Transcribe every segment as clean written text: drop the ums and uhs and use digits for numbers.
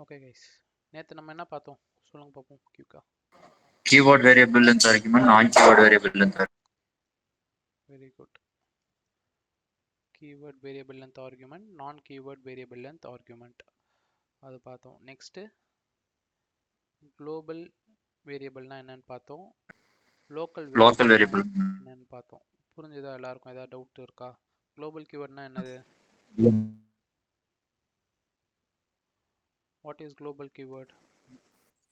Okay guys, நேற்று நம்ம என்ன பார்த்தோம் சொல்லுங்க பார்ப்போம் கியூக்கா. Keyword variable length argument, non-keyword variable length argument. Very good. Keyword variable length argument, நான் கீவேர்ட் வேரியபிள் லென்த் ஆர்குமெண்ட் அது பார்த்தோம். நெக்ஸ்ட்டு குளோபல் வேரியபிள்னா என்னன்னு பார்த்தோம். Local Local வேரியபிள்னா variable. என்னன்னு பார்த்தோம். புரிஞ்சுதா எல்லாருக்கும்? ஏதாவது டவுட் இருக்கா? குளோபல் கீவேர்ட்னா என்னது? What is global keyword?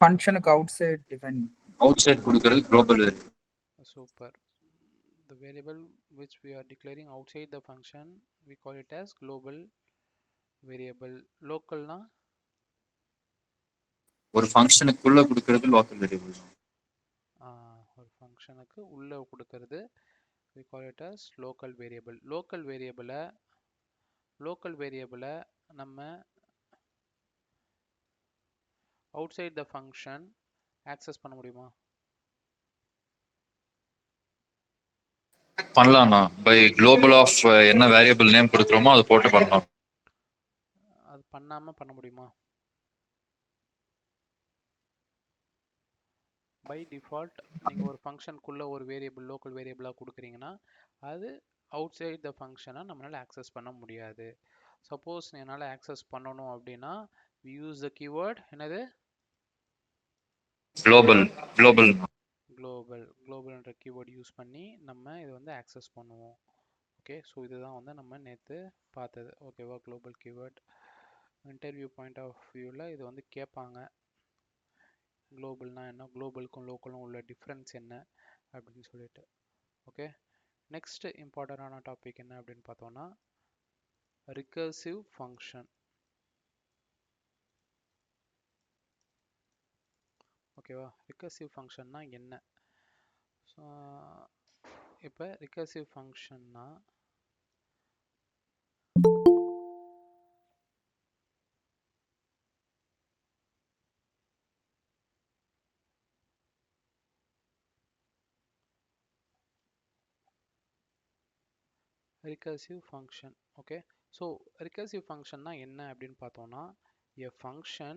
ஃபங்க்ஷனுக்கு அவுட் சைட் டிஃபைன் Outside கொடுக்கிறது global variable. Super. The variable which we are declaring outside the function we call it as global variable. லோக்கல்னா ஒரு ஃபங்க்ஷனுக்குள்ள கொடுக்கிறது local variable. ஒரு ஃபங்க்ஷனுக்கு உள்ளே கொடுக்கறது we call it as local variable. Local வேரியபிளை நம்ம outside the function access பண்ண முடியுமா? பண்ணலாம்ண்ணா. பை global of என்ன வேரியபிள் நேம் கொடுக்குறோமோ அதை போட்டு பண்ணலாம். அது பண்ணாம பண்ண முடியுமா? பை டிஃபால்ட் நீங்கள் ஒரு ஃபங்க்ஷனுக்குள்ளே ஒரு வேரியபிள் லோக்கல் வேரியபிளாக கொடுக்குறீங்கன்னா அது அவுட் சைட் த ஃபங்க்ஷனை நம்மளால் ஆக்சஸ் பண்ண முடியாது. சப்போஸ் என்னால் ஆக்சஸ் பண்ணணும் அப்படின்னா we use the keyword என்னது? குளோபல். குளோபல்ன்ற கீவேர்ட் யூஸ் பண்ணி நம்ம இதை வந்து ஆக்சஸ் பண்ணுவோம். ஓகே, ஸோ இதுதான் வந்து நம்ம நேற்று பார்த்தது. ஓகேவா? Global keyword interview point of வியூவில் இது வந்து கேட்பாங்க. குளோபல்னா என்ன, குளோபலுக்கும் லோக்கலும் உள்ள டிஃப்ரென்ஸ் என்ன அப்படின்னு சொல்லிட்டு. ஓகே, நெக்ஸ்ட் இம்பார்ட்டண்டான டாபிக் என்ன அப்படின்னு பார்த்தோம்னா ரிகர்சிவ் ஃபங்க்ஷன். ஓகேவா? ரிகர்சிவ் ஃபங்க்ஷன்னா என்ன? இப்போ ரிகர்சிவ் ஃபங்க்ஷன்னா recursive function. Okay, so recursive ஃபங்க்ஷன்னா என்ன அப்படின்னு பார்த்தோம்னா a function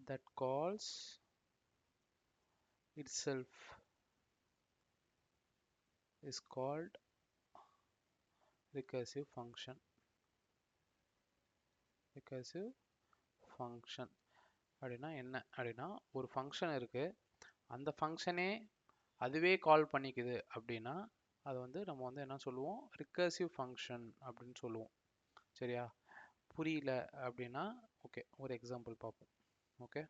that calls itself is called recursive function. recursive function அப்படின்னா என்ன அப்படின்னா, ஒரு ஃபங்க்ஷன் இருக்கு, அந்த ஃபங்க்ஷனே அதுவே கால் பண்ணிக்குது அப்படின்னா அது வந்து நம்ம வந்து என்ன சொல்லுவோம்? ரிகர்சிவ் ஃபங்க்ஷன் அப்படின்னு சொல்லுவோம். சரியா? புரியல அப்படின்னா ஓகே, ஒரு எக்ஸாம்பிள் பார்ப்போம். ஓகே,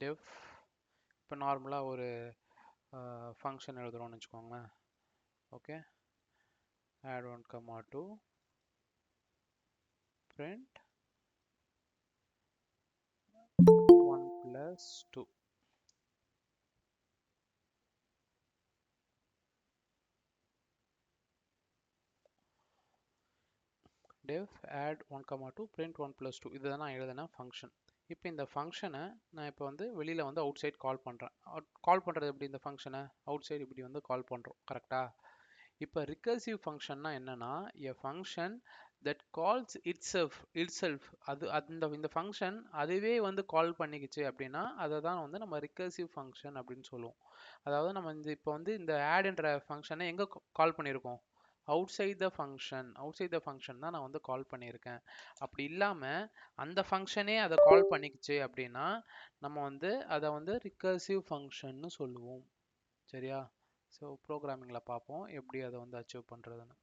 டெஃப் இப்போ நார்மலாக ஒரு ஃபங்க்ஷன் எழுதுகிறோம்னு வச்சுக்கோங்களேன். Okay, add 1 comma 2 print 1 plus 2. def add 1 comma 2 print 1 plus 2. இதுதான் நான் எழுதின ஃபங்க்ஷன். இப்போ இந்த ஃபங்க்ஷனை நான் இப்போ வந்து வெளியில் வந்து அவுட் சைட் கால் பண்ணுறேன். கால் பண்ணுறது எப்படி? இந்த ஃபங்க்ஷனை அவுட் சைடு இப்படி வந்து கால் பண்ணுறோம். கரெக்டாக? இப்போ ரிகர்சிவ் ஃபங்க்ஷன்னா என்னன்னா a function that calls itself அது இந்த ஃபங்க்ஷன் அதுவே வந்து கால் பண்ணிக்கிச்சு அப்படின்னா அதை தான் வந்து நம்ம ரிகர்சிவ் ஃபங்க்ஷன் அப்படின்னு சொல்லுவோம். அதாவது நம்ம இப்போ வந்து இந்த ஆட்ன்ற ஃபங்க்ஷனை எங்கே கால் பண்ணியிருக்கோம்? அவுட் சைட் த ஃபங்க்ஷன் தான் நான் வந்து கால் பண்ணியிருக்கேன். அப்படி இல்லாமல் அந்த ஃபங்க்ஷனே அதை கால் பண்ணிக்கிச்சு அப்படின்னா நம்ம வந்து அதை வந்து ரிகர்சிவ் ஃபங்க்ஷன்னு சொல்லுவோம். சரியா? ஸோ ப்ரோக்ராமிங்கில் பார்ப்போம் எப்படி அதை வந்து அச்சீவ் பண்ணுறதுன்னு.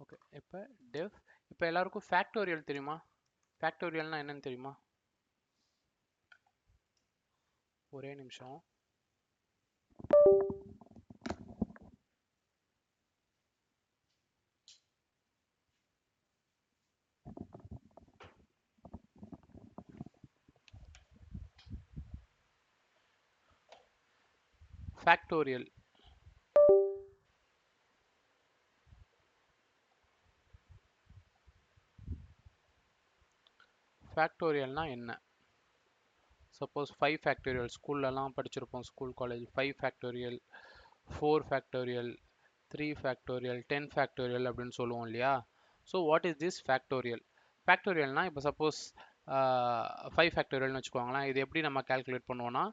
ஓகே, இப்போ டெஃப் இப்போ எல்லாருக்கும் ஃபேக்டோரியல் தெரியுமா? ஃபேக்டோரியல்னா என்னன்னு தெரியுமா? ஒரே நிமிஷம். ஃபேக்டோரியல். ஃபேக்டோரியல்னா என்ன? சப்போஸ் 5 ஃபேக்டோரியல் ஸ்கூல்லலாம் படிச்சிருப்போம், school college. 5 factorial, 4 factorial, 3 factorial, 10 factorial அப்படின்னு சொல்லுவோம் இல்லையா? So what is this factorial? ஃபேக்டோரியல்னா இப்போ சப்போஸ் 5 ஃபேக்டோரியல்னு வச்சுக்கோங்களேன். இது எப்படி நம்ம கால்குலேட் பண்ணுவோம்னா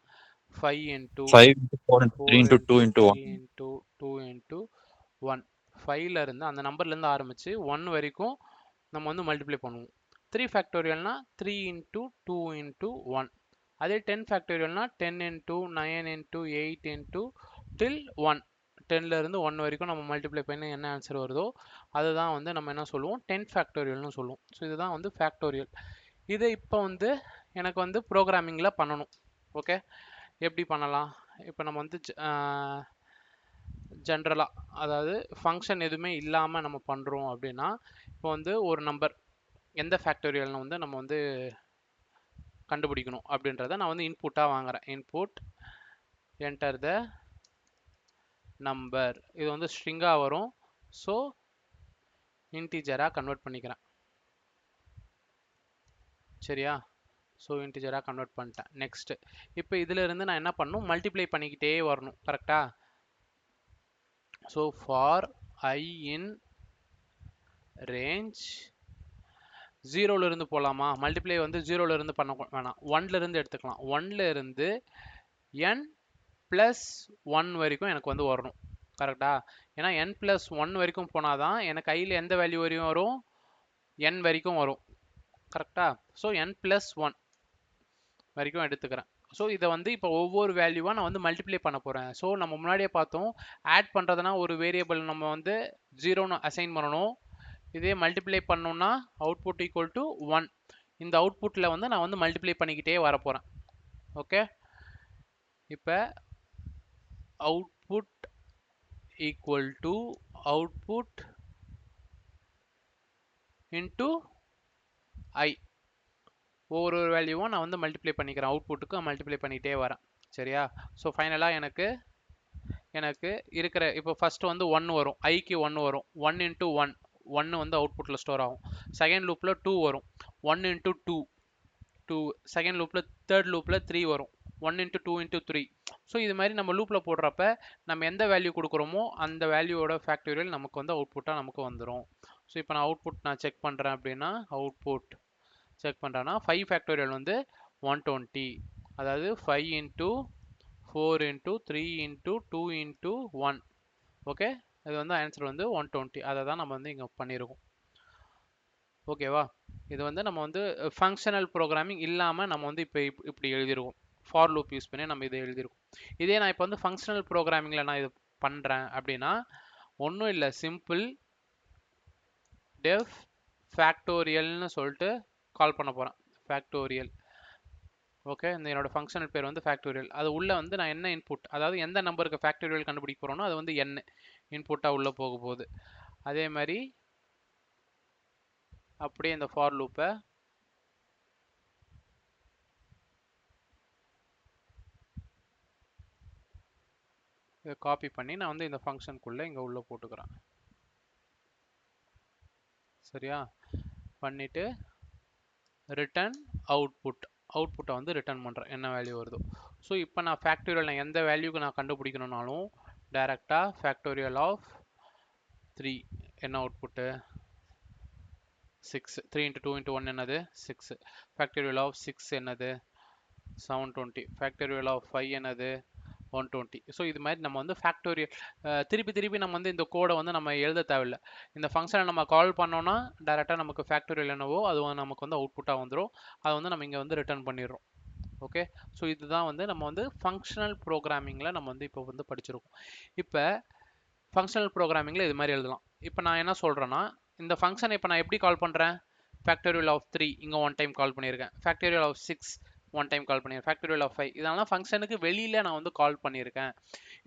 5 into 5 into 4 into 3 4 into 2 into into 3 1. into 2 into 1. 5ல இருந்து அந்த நம்பர்லேருந்து ஆரம்பிச்சு 1 வரைக்கும் நம்ம வந்து மல்டிப்ளை பண்ணுவோம். 3 ஃபேக்டோரியல்னா 3 into 2 into 1. அதே 10 ஃபேக்டோரியல்னா 10 into 9 into 8 into till 1. 10ல இருந்து 1 வரைக்கும் நம்ம மல்டிப்ளை பண்ணி என்ன ஆன்சர் வருதோ அதுதான் வந்து நம்ம என்ன சொல்லுவோம், 10 ஃபேக்டோரியல்னு சொல்லுவோம். ஸோ இதுதான் வந்து ஃபேக்டோரியல். இதை இப்போ வந்து எனக்கு வந்து ப்ரோக்ராமிங்கில் பண்ணணும். ஓகே, எப்படி பண்ணலாம்? இப்போ நம்ம வந்து ஜென்ரலாக, அதாவது ஃபங்க்ஷன் எதுவுமே இல்லாமல் நம்ம பண்ணுறோம் அப்படின்னா, இப்போ வந்து ஒரு நம்பர் எந்த ஃபேக்டோரியல்னு வந்து நம்ம வந்து கண்டுபிடிக்கணும் அப்படின்றத நான் வந்து இன்புட்டாக வாங்குறேன். Input enter the number. இது வந்து ஸ்ட்ரிங்காக வரும். ஸோ இன்டிஜராக கன்வெர்ட் பண்ணிக்கிறேன். சரியா? ஸோ இன்டிஜராக கன்வெர்ட் பண்ணிட்டேன். நெக்ஸ்ட், இப்போ இதிலிருந்து நான் என்ன பண்ணணும், மல்டிப்ளை பண்ணிக்கிட்டே வரணும். கரெக்டா? So for I in range 0ல இருந்து போகலாமா? மல்டிப்ளை வந்து 0ல இருந்து பண்ண வேணாம், 1ல இருந்து எடுத்துக்கலாம். 1ல இருந்து n + 1 வரைக்கும் எனக்கு வந்து வரணும். கரெக்டா? ஏன்னா n + 1 வரைக்கும் போனாதான் எனக்கு ஐயில் எந்த வேல்யூ வரையும் வரும், n வரைக்கும் வரும். கரெக்டா? ஸோ n + 1 வரைக்கும் எடுத்துக்கிறேன். ஸோ இதை வந்து இப்போ ஒவ்வொரு வேல்யூவாக நான் வந்து மல்டிப்ளை பண்ண போகிறேன். ஸோ நம்ம முன்னாடியே பார்த்தோம், ஆட் பண்ணுறதுனா ஒரு வேரியபிள் நம்ம வந்து 0ன்னு அசைன் பண்ணணும். இதே மல்டிப்ளை பண்ணோம்னா அவுட்புட் ஈக்குவல் டு 1. இந்த அவுட்புட்டில் வந்து நான் வந்து மல்டிப்ளை பண்ணிக்கிட்டே வர போகிறேன். ஓகே, இப்போ output equal to output into I. ஒவ்வொரு வேல்யூவும் நான் வந்து மல்டிப்ளை பண்ணிக்கிறேன், அவுட்புட்டுக்கு மல்டிப்ளை பண்ணிகிட்டே வரேன். சரியா? ஸோ ஃபைனலாக எனக்கு இருக்கிற இப்போ ஃபஸ்ட்டு வந்து 1 வரும், ஐக்கு 1 வரும். 1 into 1, 1 வந்து அவுட்புட்டில் ஸ்டோர் ஆகும். செகண்ட் லூப்பில் 2 வரும், 1 into 2, 2. செகண்ட் லூப்பில், தேர்ட் லூப்பில் 3 வரும், 1 into 2 into 3. ஸோ இது மாதிரி நம்ம லூப்பில் போடுறப்ப நம்ம எந்த வேல்யூ கொடுக்குறோமோ அந்த வேல்யூவோட ஃபேக்டோரியல் நமக்கு வந்து அவுட்புட்டாக நமக்கு வந்துடும். ஸோ இப்போ நான் அவுட்புட் நான் செக் பண்ணுறேன் அப்படின்னா, அவுட்புட் செக் பண்ணுறேன்னா 5 ஃபேக்டோரியல் வந்து 120. அதாவது 5 into 4 into 3 into 2 into 1. Okay, இது வந்து ஆன்சர் வந்து 120. அதை தான் நம்ம வந்து இங்கே பண்ணியிருக்கோம். ஓகேவா? இது வந்து நம்ம வந்து ஃபங்க்ஷனல் ப்ரோக்ராமிங் இல்லாமல் நம்ம வந்து இப்போ இப்படி எழுதிருக்கோம். ஃபார் லூப் யூஸ் பண்ணி நம்ம இதை எழுதிருக்கோம். இதே நான் இப்போ வந்து ஃபங்க்ஷனல் ப்ரோக்ராமிங்கில் நான் இது பண்ணுறேன் அப்படின்னா ஒன்றும் இல்லை, சிம்பிள் டெஃப் ஃபேக்டோரியல்னு சொல்லிட்டு கால் பண்ண போகிறேன். ஃபேக்டோரியல். ஓகே, இந்த என்னோட ஃபங்க்ஷனல் பேர் வந்து ஃபேக்டோரியல். அது உள்ளே வந்து நான் என்ன இன்புட், அதாவது எந்த நம்பருக்கு ஃபேக்டோரியல் கண்டுபிடிக்க போகிறோனோ அது வந்து n இன்புட்டாக உள்ளே போக போகுது. அதே மாதிரி அப்படியே இந்த ஃபார் லூப்பை இதை காப்பி பண்ணி நான் வந்து இந்த ஃபங்க்ஷனுக்குள்ளே இங்கே உள்ளே போட்டுக்கிறேன். சரியா? பண்ணிவிட்டு ரிட்டர்ன் அவுட்புட்டை வந்து ரிட்டர்ன் பண்ணுறேன், என்ன வேல்யூ வருதோ. ஸோ இப்போ நான் ஃபேக்டோரியல் நான் எந்த வேல்யூக்கு நான் கண்டுபிடிக்கணும்னாலும் டைரெக்டாக ஃபேக்டோரியல் ஆஃப் 3 என்ன அவுட்புட்டு 6. 3 into 2 into 1 என்னது 6. ஃபேக்டோரியல் ஆஃப் 6 என்னது 720. ஃபேக்டோரியல் ஆஃப் 5 என்னது 120. ஸோ இது மாதிரி நம்ம வந்து ஃபேக்டோரியல் திருப்பி நம்ம வந்து இந்த கோடை வந்து நம்ம எழுத தேவையில்லை. இந்த ஃபங்க்ஷனை நம்ம கால் பண்ணோன்னா டேரெக்டாக நமக்கு ஃபேக்டோரியல் என்னவோ அது நமக்கு வந்து அவுட்புட்டாக வந்துடும். அதை வந்து நம்ம இங்கே வந்து ரிட்டர்ன் பண்ணிடுறோம். ஓகே, ஸோ இதுதான் வந்து நம்ம வந்து ஃபங்க்ஷனல் ப்ரோக்ராமிங்கில் நம்ம வந்து இப்போ வந்து படிச்சிருக்கோம். இப்போ ஃபங்க்ஷனல் ப்ரோக்ராமிங்கில் இது மாதிரி எழுதலாம். இப்போ நான் என்ன சொல்கிறேன்னா, இந்த ஃபங்க்ஷனை இப்போ நான் எப்படி கால் பண்ணுறேன், ஃபேக்டோரியல் ஆஃப் 3 இங்கே 1 டைம் கால் பண்ணியிருக்கேன், ஃபேக்டோரியல் ஆஃப் 6 1 டைம் கால் பண்ணியிருக்கேன், ஃபேக்டோரியல் ஆஃப் 5 இதெல்லாம் ஃபங்க்ஷனுக்கு வெளியில் நான் வந்து கால் பண்ணியிருக்கேன்.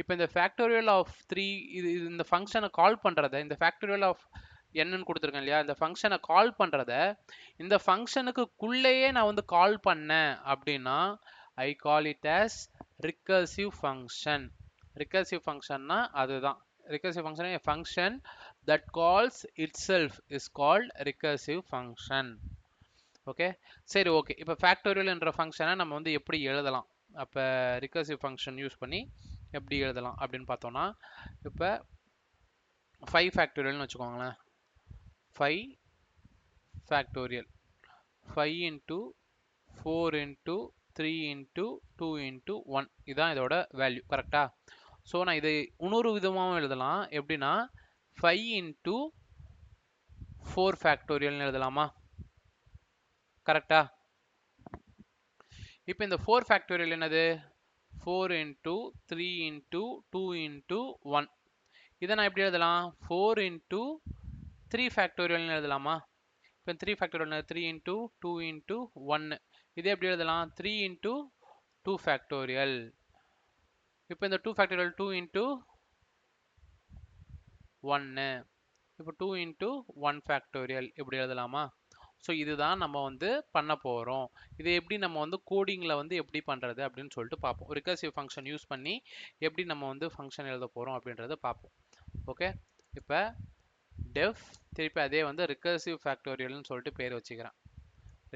இப்போ இந்த ஃபேக்டோரியல் ஆஃப் 3 இது இந்த ஃபங்க்ஷனை கால் பண்ணுறத, இந்த ஃபேக்டோரியல் ஆஃப் என்னன்னு கொடுத்துருக்கேன் இல்லையா, இந்த ஃபங்க்ஷனை கால் பண்ணுறத இந்த ஃபங்க்ஷனுக்குள்ளேயே நான் வந்து கால் பண்ணேன் அப்படின்னா I call it as recursive function. recursive functionனா அதுதான் recursive function a function that calls itself is called recursive function. Okay சரி ஓகே இப்போ ஃபேக்டோரியல் என்ற ஃபங்க்ஷனை நம்ம வந்து எப்படி எழுதலாம் அப்போ ரிகர்சிவ் ஃபங்க்ஷன் யூஸ் பண்ணி எப்படி எழுதலாம் அப்படின்னு பார்த்தோம்னா இப்போ 5 ஃபேக்டோரியல்னு வச்சுக்கோங்களேன் 5 factorial 5 into 4 into 3 into 2 into 1 இதுதான் இதோட வேல்யூ கரெக்டா ஸோ நான் இதை இன்னொரு விதமாகவும் எழுதலாம் எப்படின்னா 5 இன்ட்டு 4 ஃபேக்டோரியல்னு எழுதலாமா கரெக்டா இப்போ இந்த 4 ஃபேக்டோரியல் என்னது 4 இன்ட்டு 3 இன்ட்டு 2 இன்ட்டு 1 இதை நான் எப்படி எழுதலாம் 4 இன்ட்டு 3 ஃபேக்டோரியல்னு எழுதலாமா இப்போ 3 ஃபேக்டோரியல் 3 இன்ட்டு 2 இன்ட்டு 1 இதே எப்படி எழுதலாம் 3 இன்ட்டு 2 ஃபேக்டோரியல் இப்போ இந்த 2 ஃபேக்டோரியல் 2 இன்ட்டு 1 இப்போ 2 இன்ட்டு 1 ஃபேக்டோரியல் இப்படி எழுதலாமா ஸோ இதுதான் நம்ம வந்து பண்ண போகிறோம் இது எப்படி நம்ம வந்து கோடிங்கில் வந்து எப்படி பண்ணுறது அப்படின்னு சொல்லிட்டு பார்ப்போம் ரிகர்சிவ் ஃபங்க்ஷன் யூஸ் பண்ணி எப்படி நம்ம வந்து ஃபங்க்ஷன் எழுத போகிறோம் அப்படின்றத பார்ப்போம் ஓகே இப்போ டெஃப் திருப்பி அதே வந்து ரிகர்சிவ் ஃபேக்டோரியல்னு சொல்லிட்டு பேர் வச்சுக்கிறேன்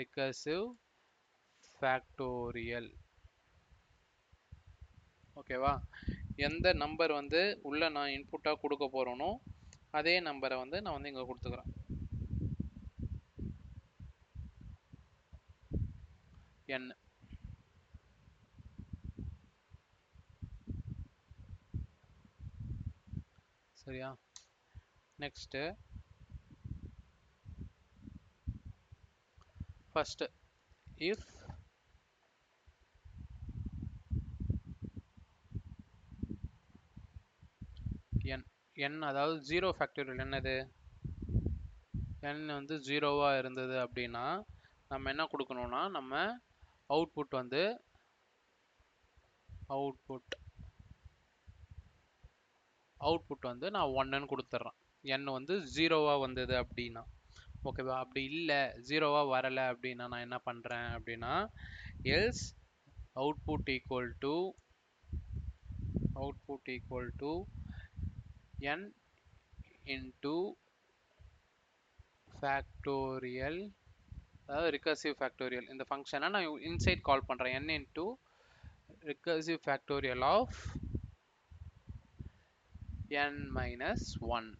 ரிகர்சிவ் ஃபேக்டோரியல் ஓகேவா எந்த நம்பர் வந்து உள்ள நான் இன்புட்டாக கொடுக்க போகிறேனோ அதே நம்பரை வந்து நான் வந்து இங்கே கொடுத்துக்கிறேன் n சரியா நெக்ஸ்ட் ஃபர்ஸ்ட் if n அதாவது 0 ஃபேக்டோரியல் என்னது n வந்து 0வா இருந்தது அப்படின்னா நம்ம என்ன கொடுக்கணும்னா நம்ம அவுட்புட் வந்து அவுட்புட் வந்து நான் 1ன்னு கொடுத்துட்றேன் n வந்து 0வா வந்தது அப்படின்னா ஓகேவா அப்படி இல்லை 0வா வரலை அப்படின்னா நான் என்ன பண்ணுறேன் அப்படின்னா else output equal to n into factorial அதாவது ரிகர்சிவ் ஃபேக்டோரியல் இந்த ஃபங்க்ஷனை நான் இன்சைட் கால் பண்ணுறேன் n into recursive factorial of n minus 1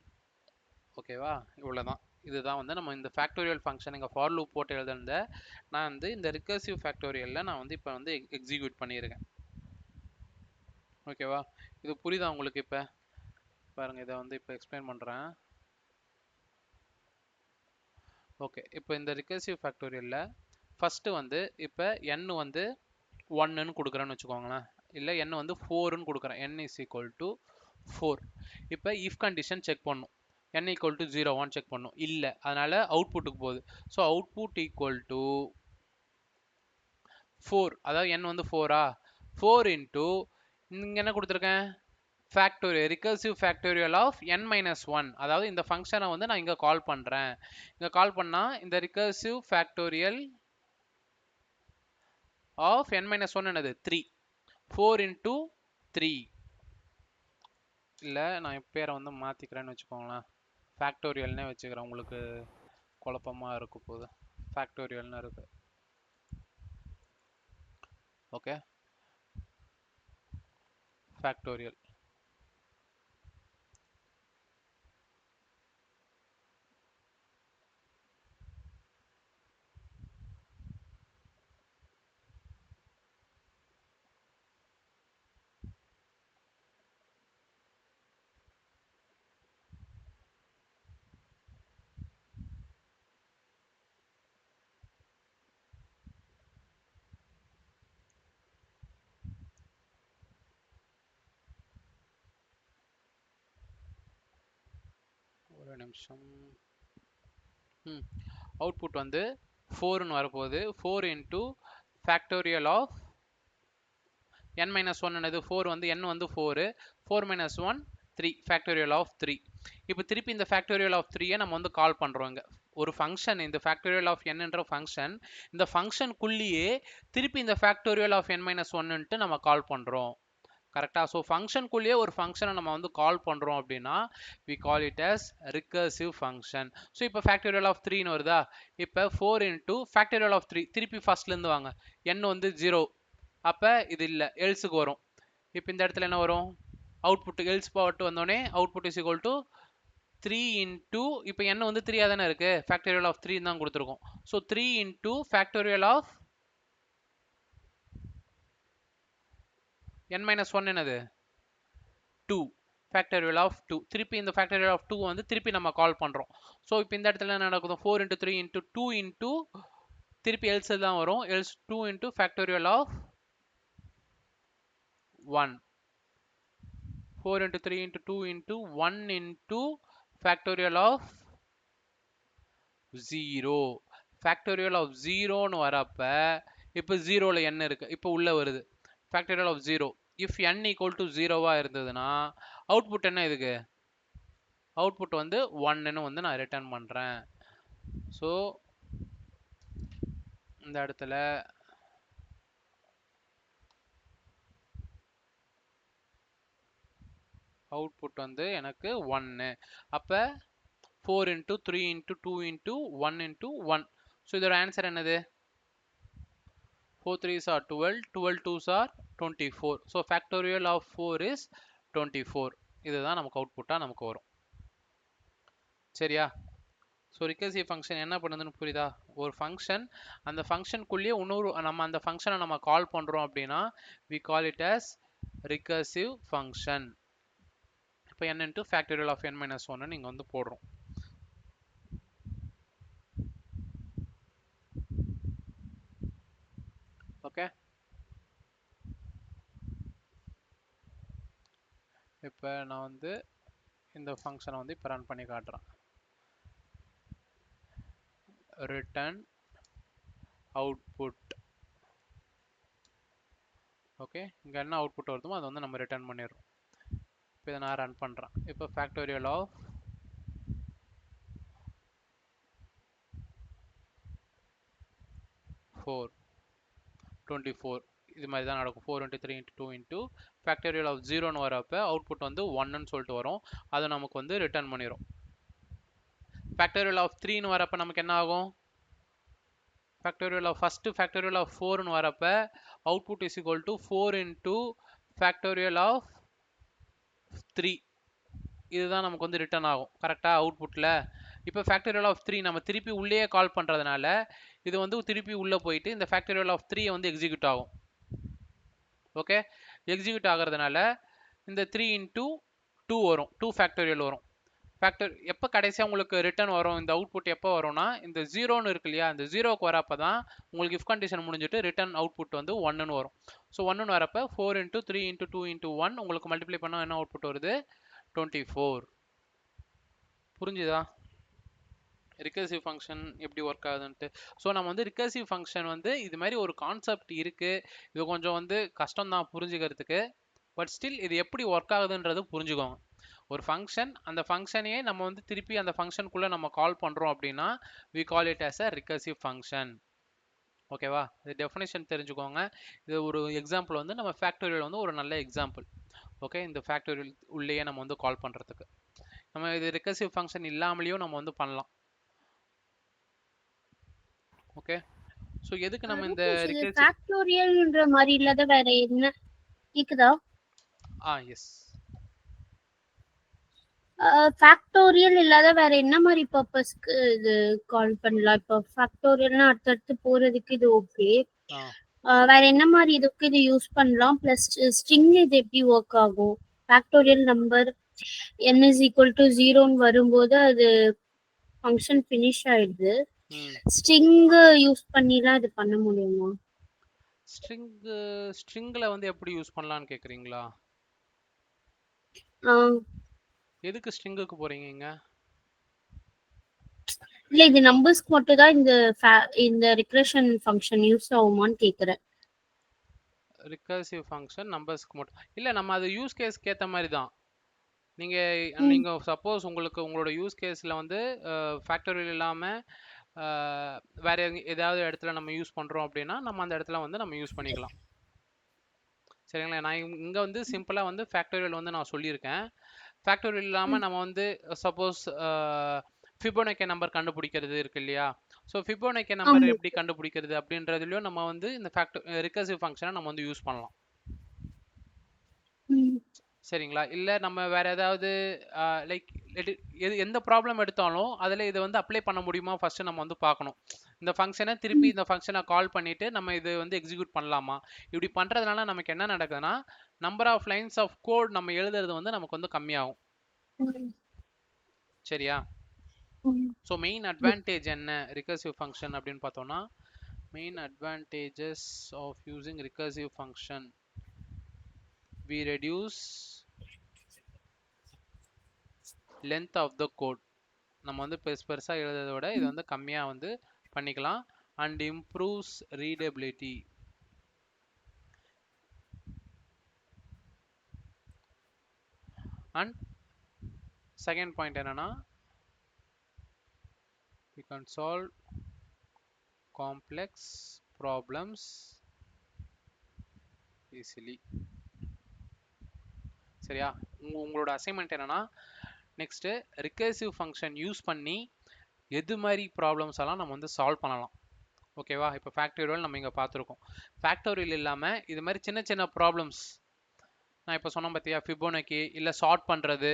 ஓகேவா இவ்வளோதான் இதுதான் வந்து நம்ம இந்த ஃபேக்டோரியல் ஃபங்க்ஷன் இங்கே ஃபார் லூப் போட்டு எழுதுனத நான் வந்து இந்த ரிகர்சிவ் ஃபேக்டோரியலில் நான் வந்து இப்போ வந்து எக்ஸிக்யூட் பண்ணியிருக்கேன் ஓகேவா இது புரியுதா உங்களுக்கு இப்போ பாருங்கள் இதை வந்து இப்போ எக்ஸ்பிளைன் பண்ணுறேன் ஓகே இப்போ இந்த ரிகர்சிவ் ஃபேக்டோரியலில் ஃபஸ்ட்டு வந்து இப்போ n வந்து 1ன்னு கொடுக்குறேன்னு வச்சுக்கோங்களேன் இல்லை n வந்து 4ன்னு கொடுக்குறேன் n is equal to 4 இப்போ if கண்டிஷன் செக் பண்ணும் n equal to 0 செக் பண்ணும் இல்லை அதனால் அவுட்புட்டுக்கு போகுது ஸோ அவுட்புட் ஈக்குவல் டு 4 அதாவது n வந்து 4ஆ 4 இன்ட்டு இங்கே என்ன கொடுத்துருக்கேன் factorial recursive factorial of n minus 1 அதாவது இந்த ஃபங்க்ஷனை வந்து நான் இங்கே கால் பண்ணுறேன் இங்கே கால் பண்ணால் இந்த recursive factorial of n minus 1 என்னது 3 4 இன்ட்டு 3 இல்லை நான் பேரை வந்து மாற்றிக்கிறேன்னு வச்சுக்கோங்களேன் ஃபேக்டோரியல்னே வச்சுக்கிறேன் உங்களுக்கு குழப்பமாக இருக்க போகுது ஃபேக்டோரியல்னு இருக்கு ஓகே ஃபேக்டோரியல் ஒரு நிமிஷம் அவுட்புட் வந்து 4ன்னு வரப்போகுது 4 into factorial of n minus 1 என்னது 4 வந்து n வந்து 4 4 மைனஸ் 1 3 ஃபேக்டோரியல் ஆஃப் 3 இப்போ திருப்பி இந்த ஃபேக்டோரியல் ஆஃப் 3 நம்ம வந்து கால் பண்ணுறோம் இங்கே ஒரு ஃபங்க்ஷன் இந்த ஃபேக்டோரியல் ஆஃப் nன்ற ஃபங்க்ஷன் இந்த ஃபங்க்ஷனுக்குள்ளேயே திருப்பி இந்த ஃபேக்டோரியல் ஆஃப் n மைனஸ் 1ன்ட்டு நம்ம கால் பண்ணுறோம் கரெக்டா? ஸோ ஃபங்க்ஷனுக்குள்ளேயே ஒரு ஃபங்க்ஷனை நம்ம வந்து கால் பண்ணுறோம் அப்படின்னா we call it as recursive function. So இப்போ ஃபேக்டோரியல் ஆஃப் த்ரீன்னு வருதா, இப்போ 4 இன்டூ ஃபேக்டோரியல் ஆஃப் த்ரீ, திருப்பி ஃபர்ஸ்ட்லேருந்து வாங்க, n வந்து 0, அப்போ இது இல்லை, எல்ஸுக்கு வரும். இப்போ இந்த இடத்துல என்ன வரும், அவுட்புட் எல்ஸ் பாட்டு வந்தோடனே output is equal to 3 into, இப்போ n வந்து 3 தானே இருக்கு, ஃபேக்டோரியல் ஆஃப் 3 தான் கொடுத்துருக்கோம். So 3 into factorial of n minus 1 என்னது 2, ஃபேக்டோரியல் ஆஃப் 2. திருப்பி இந்த ஃபேக்டோரியல் ஆஃப் 2 வந்து திருப்பி நம்ம கால் பண்ணுறோம். ஸோ இப்போ இந்த இடத்துல என்ன நடக்குது, 4 இன்ட்டு 3 இன்ட்டு 2 இன்ட்டு திருப்பி எல்ஸ் தான் வரும், else 2 into factorial of 1, 4 into 3 into 2 into 1 into factorial of 0. Factorial of 0ன்னு வரப்ப இப்போ 0ல n இருக்கு, இப்போ உள்ள வருது factorial of 0. If n equal to 0வா இருந்ததுன்னா அவுட்புட் என்ன, இதுக்கு அவுட்புட் வந்து 1ன்னு வந்து நான் ரிட்டர்ன் பண்ணுறேன். ஸோ இந்த இடத்துல அவுட்புட் வந்து எனக்கு 1. அப்போ 4 into 3 into 2 into 1 into 1. So இதோட ஆன்சர் என்னது, 4 3s are 12, 12 2s are 24. So factorial of 4 is 24. இதுதான் நமக்கு அவுட்புட்டாக நமக்கு வரும். சரியா? ஸோ ரிகர்சிவ் ஃபங்க்ஷன் என்ன பண்ணுதுன்னு புரியுதா? ஒரு ஃபங்க்ஷன், அந்த ஃபங்க்ஷனுக்குள்ளேயே இன்னொரு நம்ம அந்த ஃபங்க்ஷனை நம்ம கால் பண்ணுறோம் அப்படின்னா we call it as recursive function. இப்போ n into factorial of n minus 1 நீங்கள் வந்து போடுறோம். ஓகே, இப்போ நான் வந்து இந்த ஃபங்க்ஷனை வந்து இப்போ ரன் பண்ணி காட்டுறேன். Return output. ஓகே, இங்கே என்ன அவுட்புட் வருதோ அதை வந்து நம்ம ரிட்டர்ன் பண்ணிடுறோம். இப்போ இதை நான் ரன் பண்ணுறேன். இப்போ ஃபேக்டோரியல் ஆஃப் 4 24 இது மாதிரி தான் நடக்கும். 4 into 3 into 2 into factorial of 0ன்னு வரப்போ அவுட்புட் வந்து 1ன்னு சொல்லிட்டு வரும், அதை நமக்கு வந்து ரிட்டர்ன் பண்ணிடும். ஃபேக்டோரியல் ஆஃப் 3ன்னு வரப்போ நமக்கு என்ன ஆகும், factorial of first factorial of 4ன்னு வரப்போ output is equal to 4 into factorial of 3. இதுதான் நமக்கு வந்து ரிட்டர்ன் ஆகும் கரெக்டாக அவுட்புட்டில். இப்போ ஃபேக்டோரியல் ஆஃப் 3 நம்ம திருப்பி உள்ளே கால் பண்ணுறதுனால இது வந்து திருப்பி உள்ளே போயிட்டு இந்த ஃபேக்டோரியல் ஆஃப் 3 வந்து எக்ஸிக்யூட் ஆகும். ஓகே, எக்ஸிக்யூட் ஆகிறதுனால இந்த 3 இன்ட்டு 2 வரும், 2 ஃபேக்டோரியல் வரும். எப்போ கடைசியாக உங்களுக்கு ரிட்டர்ன் வரும், இந்த அவுட்புட் எப்போ வரும்னா இந்த 0ன்னு இருக்கு இல்லையா, இந்த 0க்கு வரப்போ தான் உங்களுக்கு இஃப் கண்டிஷன் முடிஞ்சிட்டு ரிட்டர்ன் அவுட்புட் வந்து 1ன்னு வரும். ஸோ 1ன்னு வரப்போ 4 இன்ட்டு 3 இன்ட்டு 2 இன்ட்டு 1 உங்களுக்கு மல்டிப்ளை பண்ணால் என்ன அவுட்புட் வருது, 24. புரிஞ்சுதா ரிகர்சிவ் ஃபங்க்ஷன் எப்படி ஒர்க் ஆகுதுன்ட்டு? ஸோ நம்ம வந்து ரிகர்சிவ் ஃபங்க்ஷன் வந்து இது மாதிரி ஒரு கான்செப்ட் இருக்குது, இது கொஞ்சம் வந்து கஷ்டம் தான் புரிஞ்சுக்கிறதுக்கு. பட் ஸ்டில் இது எப்படி ஒர்க் ஆகுதுன்றது புரிஞ்சுக்கோங்க. ஒரு ஃபங்க்ஷன், அந்த ஃபங்க்ஷனையே நம்ம வந்து திருப்பி அந்த ஃபங்க்ஷனுக்குள்ளே நம்ம கால் பண்ணுறோம் அப்படின்னா we call it as a recursive function. ஓகேவா, இது டெஃபினேஷன் தெரிஞ்சுக்கோங்க. இது ஒரு எக்ஸாம்பிள் வந்து நம்ம ஃபேக்டோரியல் வந்து ஒரு நல்ல எக்ஸாம்பிள். ஓகே, இந்த ஃபேக்டோரியல் உள்ளேயே நம்ம வந்து கால் பண்ணுறதுக்கு நம்ம இது ரிகர்சிவ் ஃபங்க்ஷன் இல்லாமலேயும் நம்ம வந்து பண்ணலாம். ஓகே, ஸோ எதுக்கு நம்ம இந்த ஃபேக்டோரியல்ன்ற மாதிரி இல்லாத வேற என்ன கேக்குதா? எஸ், ஃபேக்டோரியல் இல்லாத வேற என்ன மாதிரி பர்பஸ்க்கு இது கால் பண்ணலாம்? இப்போ ஃபேக்டோரியல்னா அடுத்தடுத்து போறதுக்கு இது ஓகே, வேற என்ன மாதிரி இதுக்கு இது யூஸ் பண்ணலாம்? பிளஸ் ஸ்ட்ரிங் இது எப்படி ஒர்க் ஆகும்? Factorial number n is equal to 0ன்னு வரும்போது அது ஃபங்க்ஷன் ஃபினிஷ் ஆயிடுது. ஸ்ட்ரிங் யூஸ் பண்ணிலாம் இது பண்ண முடியுமா? ஸ்ட்ரிங்ல வந்து எப்படி யூஸ் பண்ணலாம்னு கேக்குறீங்களா? எதுக்கு ஸ்ட்ரிங்குக்கு போறீங்க? இல்ல, இது நம்பர்ஸ்க்கு மட்டும் தான் இந்த ரிகர்ஷன் ஃபங்க்ஷன் யூஸ் ஆகுமான்னு கேக்குறேன். ரிகர்சிவ் ஃபங்க்ஷன் நம்பர்ஸ்க்கு மட்டும் இல்ல, நம்ம அது யூஸ் கேஸ்க்கு ஏத்த மாதிரி தான். நீங்க சப்போஸ் உங்களோட யூஸ் கேஸ்ல வந்து ஃபேக்டோரியல் இல்லாம வேற ஏதாவது இடத்துல நம்ம யூஸ் பண்றோம் அப்படின்னா நம்ம அந்த இடத்துல வந்து நம்ம யூஸ் பண்ணிக்கலாம். சரிங்களா? நான் இங்க வந்து சிம்பிளா வந்து ஃபேக்டோரியல் வந்து நான் சொல்லியிருக்கேன். ஃபேக்டோரியல் இல்லாம நம்ம வந்து சப்போஸ் ஃபிபோனக்கி நம்பர் கண்டுபிடிக்கிறது இருக்கு இல்லையா? ஸோ ஃபிபோனக்கி நம்பர் ஆமா. எப்படி கண்டுபிடிக்கிறது அப்படின்றதுலயும் நம்ம வந்து இந்த ரிகர்சிவ் ஃபங்க்ஷனை நம்ம வந்து யூஸ் பண்ணலாம். ம். சரிங்களா? இல்ல நம்ம வேற ஏதாவது லைக் எந்த ப்ராப்ளம் எடுத்தாலும் அதுல இதை வந்து அப்ளை பண்ண முடியுமா ஃபர்ஸ்ட் நம்ம வந்து பார்க்கணும். இந்த ஃபங்க்ஷனை திருப்பி இந்த ஃபங்க்ஷனை கால் பண்ணிட்டு நம்ம இது வந்து எக்ஸிக்யூட் பண்ணலாமா? இப்படி பண்றதுனால நமக்கு என்ன நடக்குதுன்னா number of lines of code நம்ம எழுதுறது வந்து நமக்கு வந்து கம்மியாகும். ம். சரியா? ம். ஸோ மெயின் அட்வான்டேஜ் என்ன ரிகர்சிவ் ஃபங்க்ஷன் அப்படின்னு பார்த்தோம்னா main advantages of using recursive function we reduce length of the code. நம்ம வந்து பெருசா எழுதுறதை விட இது வந்து கம்மியா வந்து பண்ணிக்கலாம் and improves readability. and second point என்னன்னா we can solve complex problems easily. சரியா? உங்களோட அசைன்மெண்ட் என்னன்னா நெக்ஸ்ட் ரிகர்சிவ் ஃபங்க்ஷன் யூஸ் பண்ணி எது மாதிரி ப்ராப்ளம்ஸ் எல்லாம் நம்ம வந்து சால்வ் பண்ணலாம். ஓகேவா? இப்போ ஃபேக்டோரியல் நம்ம இங்கே பார்த்துருக்கோம். ஃபேக்டோரியல் இல்லாமல் இது மாதிரி சின்ன சின்ன ப்ராப்ளம்ஸ் நான் இப்போ சொன்னேன் பார்த்தியா, ஃபிபோனக்கி இல்லை சார்ட் பண்ணுறது,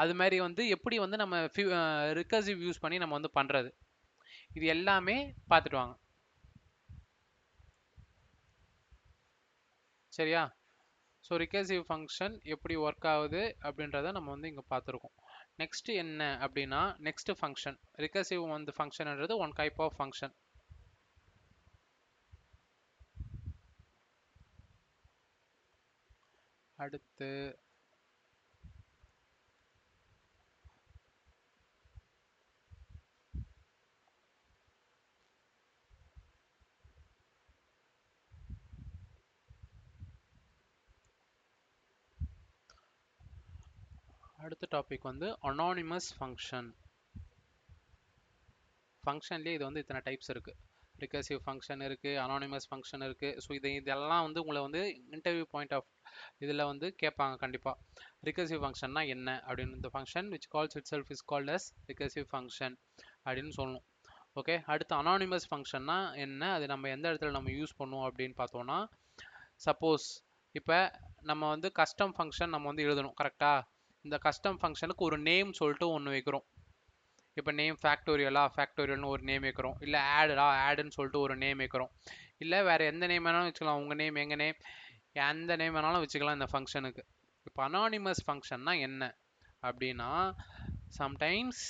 அது மாதிரி வந்து எப்படி வந்து நம்ம ரிகர்சிவ் யூஸ் பண்ணி நம்ம வந்து பண்ணுறது, இது எல்லாமே பார்த்துட்டு வாங்க. சரியா? ஸோ ரிகர்சிவ் ஃபங்க்ஷன் எப்படி ஒர்க் ஆகுது அப்படின்றத நம்ம வந்து இங்கே பார்த்துருக்கோம். நெக்ஸ்ட் என்ன அப்படின்னா நெக்ஸ்ட் ஃபங்க்ஷன் ரிகர்சிவ் வந்து ஃபங்க்ஷன்ன்றது ஒன் டைப் ஆஃப் ஃபங்க்ஷன். அடுத்து அடுத்த டாபிக் வந்து அனானிமஸ் ஃபங்க்ஷன். ஃபங்க்ஷன்லேயே இது வந்து இத்தனை டைப்ஸ் இருக்குது. ரிகர்சிவ் ஃபங்க்ஷன் இருக்குது, அனானிமஸ் ஃபங்க்ஷன் இருக்குது. ஸோ இதெல்லாம் வந்து உங்களை வந்து இன்டர்வியூ பாயிண்ட் ஆஃப் இதில் வந்து கேட்பாங்க கண்டிப்பாக. ரிகர்சிவ் ஃபங்க்ஷன்னா என்ன அப்படின்னு, இந்த function which calls itself is called as recursive function அப்படின்னு சொல்லணும். ஓகே, அடுத்து அனானிமஸ் ஃபங்க்ஷன்னா என்ன, அது நம்ம எந்த இடத்துல நம்ம யூஸ் பண்ணுவோம் அப்படின்னு பார்த்தோன்னா சப்போஸ் இப்போ நம்ம வந்து கஸ்டம் ஃபங்க்ஷன் நம்ம வந்து எழுதணும் கரெக்டாக. இந்த கஸ்டம் ஃபங்க்ஷனுக்கு ஒரு நேம் சொல்லிட்டு ஒன்று வைக்கிறோம். இப்போ நேம் ஃபேக்டோரியல்னு ஒரு நேம் வைக்கிறோம், இல்லை ஆடுன்னு சொல்லிட்டு ஒரு நேம் வைக்கிறோம், இல்லை வேறு எந்த நேம் வேணாலும் வச்சுக்கலாம், உங்கள் நேம் எங்கள் நேம் எந்த நேம் வேணாலும் வச்சுக்கலாம் இந்த ஃபங்க்ஷனுக்கு. இப்போ அனானிமஸ் ஃபங்க்ஷன்னா என்ன அப்படின்னா சம்டைம்ஸ்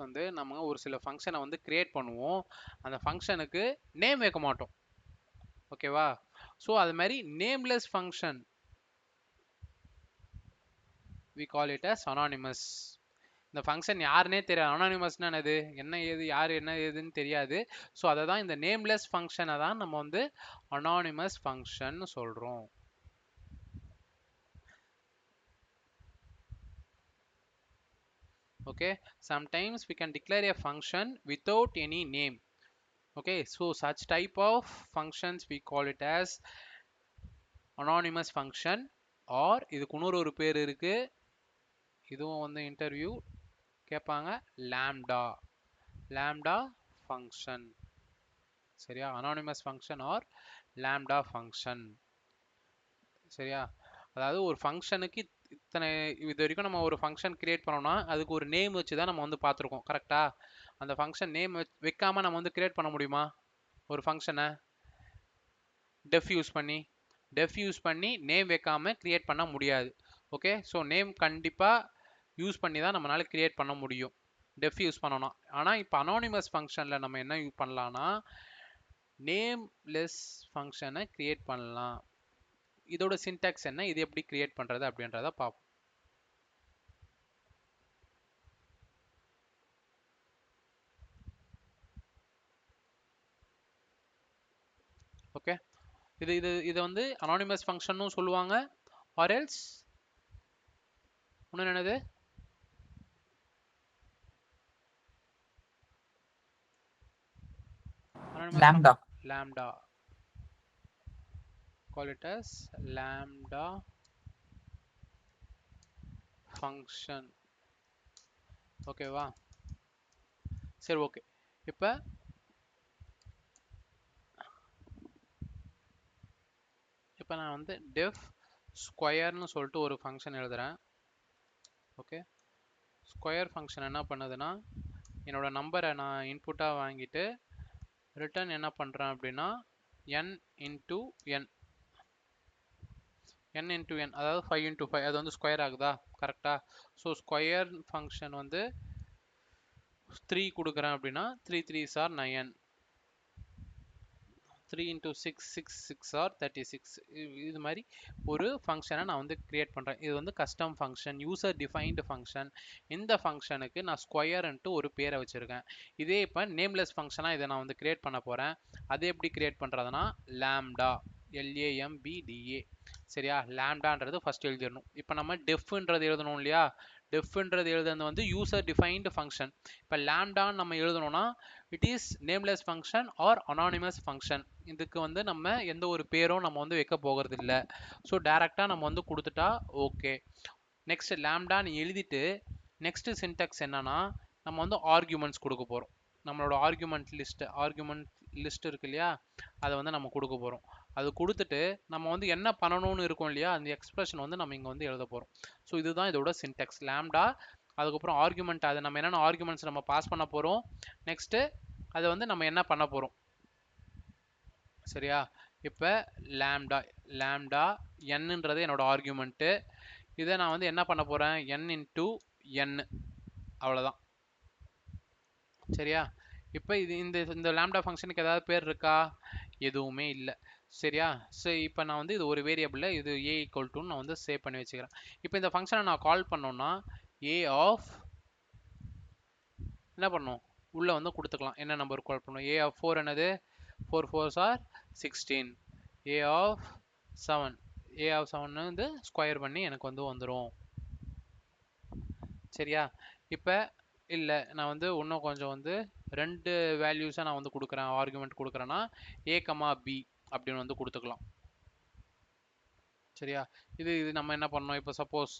வந்து நம்ம ஒரு சில ஃபங்க்ஷனை வந்து கிரியேட் பண்ணுவோம், அந்த ஃபங்க்ஷனுக்கு நேம் வைக்க மாட்டோம். ஓகேவா? ஸோ அது மாதிரி nameless function we call it as anonymous. இந்த ஃபங்க்ஷன் யாருன்னே தெரியாது, அனானிமஸ்னா என்னது, என்ன ஏது யார் என்ன ஏதுன்னு தெரியாது. ஸோ அதை தான் இந்த நேம்லெஸ் ஃபங்க்ஷனை தான் நம்ம வந்து அனானிமஸ் ஃபங்க்ஷன் சொல்கிறோம். okay, sometimes we can declare a function without any name. okay, so such type of functions we call it as anonymous function, or இதுக்கு இன்னொரு பேர் இருக்கு, இதுவும் வந்து இன்டர்வியூ கேட்பாங்க, லாம்டா ஃபங்க்ஷன். சரியா? Anonymous function or lambda function. சரியா? அதாவது ஒரு ஃபங்க்ஷனுக்கு இத்தனை இது வரைக்கும் நம்ம ஒரு ஃபங்க்ஷன் கிரியேட் பண்ணோம்னா அதுக்கு ஒரு நேம் வச்சு தான் நம்ம வந்து பார்த்துருக்கோம் கரெக்டா. அந்த ஃபங்க்ஷன் நேம் வைக்காம நம்ம வந்து கிரியேட் பண்ண முடியுமா ஒரு ஃபங்க்ஷனை? டெஃப் யூஸ் பண்ணி நேம் வைக்காம கிரியேட் பண்ண முடியாது. ஓகே, ஸோ நேம் கண்டிப்பாக யூஸ் பண்ணி தான் நம்மளால கிரியேட் பண்ண முடியும் டெஃப் யூஸ் பண்ணணும். ஆனால் இப்போ அனானிமஸ் ஃபங்க்ஷனில் நம்ம என்ன யூஸ் பண்ணலாம்னா நேம்லெஸ் ஃபங்க்ஷனை கிரியேட் பண்ணலாம். இதோட சின்டாக்ஸ் என்ன, இது எப்படி கிரியேட் பண்ணுறது அப்படின்றத பார்ப்போம். ஓகே, இது வந்து அனானிமஸ் ஃபங்க்ஷனும் சொல்லுவாங்க, ஆர் எல்ஸ் இன்னும் என்னது lambda. call it as lambda function. ஓகேவா? சரி, ஓகே. இப்போ நான் வந்து def ஸ்கொயர்னு சொல்லிட்டு ஒரு ஃபங்க்ஷன் எழுதுறேன். ஓகே, ஸ்கொயர் ஃபங்க்ஷன் என்ன பண்ணுதுன்னா, என்னோட நம்பரை நான் இன்புட்டாக வாங்கிட்டு ரிட்டர்ன் என்ன பண்ணுறேன் அப்படின்னா n into n, n into n, அதாவது 5 இன்ட்டு 5, அது வந்து ஸ்கொயர் ஆகுதா? கரெக்டாக? ஸோ ஸ்கொயர் ஃபங்க்ஷன் வந்து 3 கொடுக்குறேன் அப்படின்னா 3 3s are 9, 3 into 6 6 6 are 36. இது மாதிரி ஒரு ஃபங்க்ஷனை நான் வந்து கிரியேட் பண்ணுறேன். இது வந்து custom function, user defined function. இந்த ஃபங்க்ஷனுக்கு நான் ஸ்கொயர்ன்ட்டு ஒரு பேரை வச்சுருக்கேன். இதே இப்போ நேம்லெஸ் ஃபங்க்ஷனாக இதை நான் வந்து கிரியேட் பண்ண போகிறேன். அது எப்படி கிரியேட் பண்ணுறதுனா லாம்டா, LAMBDA. சரியா? லாம்டான்றது ஃபர்ஸ்ட் எழுதிடணும். இப்போ நம்ம டெஃப்ன்றது எழுதணும் இல்லையா? டெஃப்ன்றது எழுதுறது வந்து யூசர் டிஃபைன்டு ஃபங்க்ஷன். இப்போ லாம்டான்னு நம்ம எழுதணும்னா it is nameless function or anonymous function. இதுக்கு வந்து நம்ம எந்த ஒரு பேரும் நம்ம வந்து வைக்க போகிறது இல்லை. ஸோ டைரெக்டாக நம்ம வந்து கொடுத்துட்டா ஓகே. நெக்ஸ்ட் லாம்டான்னு எழுதிட்டு நெக்ஸ்ட் சின்டாக்ஸ் என்னன்னா, நம்ம வந்து ஆர்குமெண்ட்ஸ் கொடுக்க போகிறோம். நம்மளோட ஆர்குமெண்ட் லிஸ்ட் இருக்கு இல்லையா, அதை வந்து நம்ம கொடுக்க போகிறோம். அது கொடுத்துட்டு நம்ம வந்து என்ன பண்ணணும்னு இருக்கும் இல்லையா, அந்த எக்ஸ்பிரஷன் வந்து நம்ம இங்கே வந்து எழுத போகிறோம். ஸோ இதுதான் இதோட சின்டாக்ஸ் லாம்டா. அதுக்கப்புறம் ஆர்குமெண்ட், அதை நம்ம என்னென்ன ஆர்குமெண்ட்ஸ் நம்ம பாஸ் பண்ண போகிறோம், நெக்ஸ்ட்டு அதை வந்து நம்ம என்ன பண்ண போகிறோம். சரியா? இப்போ லாம்டா என்னன்றது என்னோட ஆர்குமெண்ட்டு. இதை நான் வந்து என்ன பண்ண போகிறேன், n இன்ட்டு n, அவ்வளோதான். சரியா? இப்போ இந்த லாம்டா ஃபங்க்ஷனுக்கு ஏதாவது பேர் இருக்கா? எதுவுமே இல்லை. சரியா? ஸோ இப்போ நான் வந்து இது ஒரு வேரியபிளில் இது a ஈக்குவல் டுன்னு நான் வந்து சேவ் பண்ணி வச்சுக்கிறேன். இப்போ இந்த ஃபங்க்ஷனை நான் கால் பண்ணோன்னா a ஆஃப் என்ன பண்ணும், உள்ளே வந்து கொடுத்துக்கலாம். என்ன நம்பர் கால் பண்ணும்? a ஆஃப் 4 என்னது? 4 4s are 16. a ஆஃப் 7 வந்து ஸ்கொயர் பண்ணி எனக்கு வந்து வந்துடும். சரியா? இப்போ இல்லை, நான் வந்து இன்னும் கொஞ்சம் வந்து 2 வேல்யூஸை நான் வந்து கொடுக்குறேன், ஆர்குமெண்ட் கொடுக்குறேன்னா a, b அப்படின்னு வந்து கொடுத்துக்கலாம். சரியா? இது நம்ம என்ன பண்ணோம், இப்போ சப்போஸ்